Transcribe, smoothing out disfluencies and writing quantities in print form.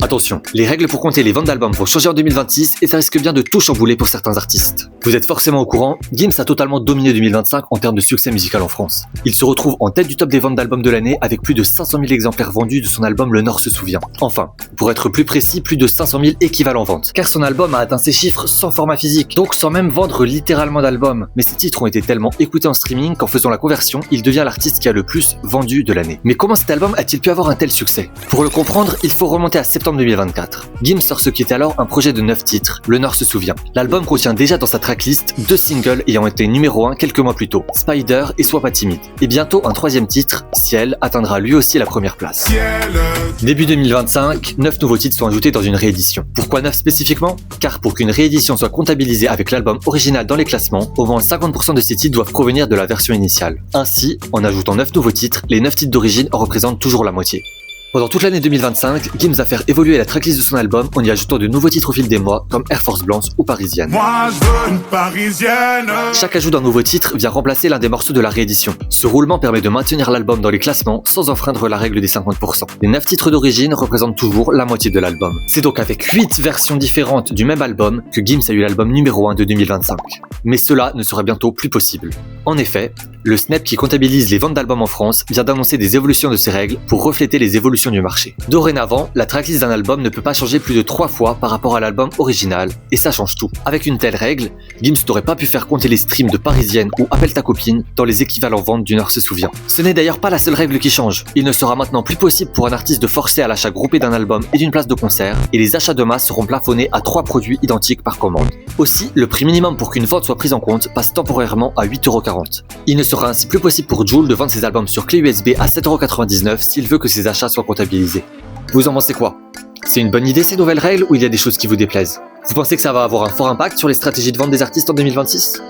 Attention, les règles pour compter les ventes d'albums vont changer en 2026 et ça risque bien de tout chambouler pour certains artistes. Vous êtes forcément au courant, Gims a totalement dominé 2025 en termes de succès musical en France. Il se retrouve en tête du top des ventes d'albums de l'année avec plus de 500 000 exemplaires vendus de son album Le Nord se souvient. Enfin, pour être plus précis, plus de 500 000 équivalents ventes. Car son album a atteint ces chiffres sans format physique, donc sans même vendre littéralement d'albums. Mais ses titres ont été tellement écoutés en streaming qu'en faisant la conversion, il devient l'artiste qui a le plus vendu de l'année. Mais comment cet album a-t-il pu avoir un tel succès? Pour le comprendre, il faut remonter à septembre 2024. Gims sort ce qui était alors un projet de 9 titres, Le Nord se souvient. L'album contient déjà dans sa tracklist 2 singles ayant été numéro 1 quelques mois plus tôt, Spider et Sois pas timide. Et bientôt un 3e titre, Ciel, atteindra lui aussi la première place. Début 2025, 9 nouveaux titres sont ajoutés dans une réédition. Pourquoi 9 spécifiquement? Car pour qu'une réédition soit comptabilisée avec l'album original dans les classements, au moins 50% de ces titres doivent provenir de la version initiale. Ainsi, en ajoutant 9 nouveaux titres, les 9 titres d'origine en représentent toujours la moitié. Pendant toute l'année 2025, Gims a fait évoluer la tracklist de son album en y ajoutant de nouveaux titres au fil des mois, comme Air Force Blanche ou Parisienne. Moi je veux une parisienne. Chaque ajout d'un nouveau titre vient remplacer l'un des morceaux de la réédition. Ce roulement permet de maintenir l'album dans les classements sans enfreindre la règle des 50%. Les 9 titres d'origine représentent toujours la moitié de l'album. C'est donc avec 8 versions différentes du même album que Gims a eu l'album numéro 1 de 2025. Mais cela ne sera bientôt plus possible. En effet, le SNEP qui comptabilise les ventes d'albums en France vient d'annoncer des évolutions de ces règles pour refléter les évolutions du marché. Dorénavant, la tracklist d'un album ne peut pas changer plus de 3 fois par rapport à l'album original, et ça change tout. Avec une telle règle, Gims n'aurait pas pu faire compter les streams de Parisienne ou Appelle ta copine dans les équivalents ventes du Nord se souvient. Ce n'est d'ailleurs pas la seule règle qui change. Il ne sera maintenant plus possible pour un artiste de forcer à l'achat groupé d'un album et d'une place de concert, et les achats de masse seront plafonnés à 3 produits identiques par commande. Aussi, le prix minimum pour qu'une vente soit prise en compte passe temporairement à 8,40 €. Il ne sera ainsi plus possible pour Jul de vendre ses albums sur clé USB à 7,99 € s'il veut que ses achats soient comptabilisés. Vous en pensez quoi? C'est une bonne idée ces nouvelles règles ou il y a des choses qui vous déplaisent? Vous pensez que ça va avoir un fort impact sur les stratégies de vente des artistes en 2026?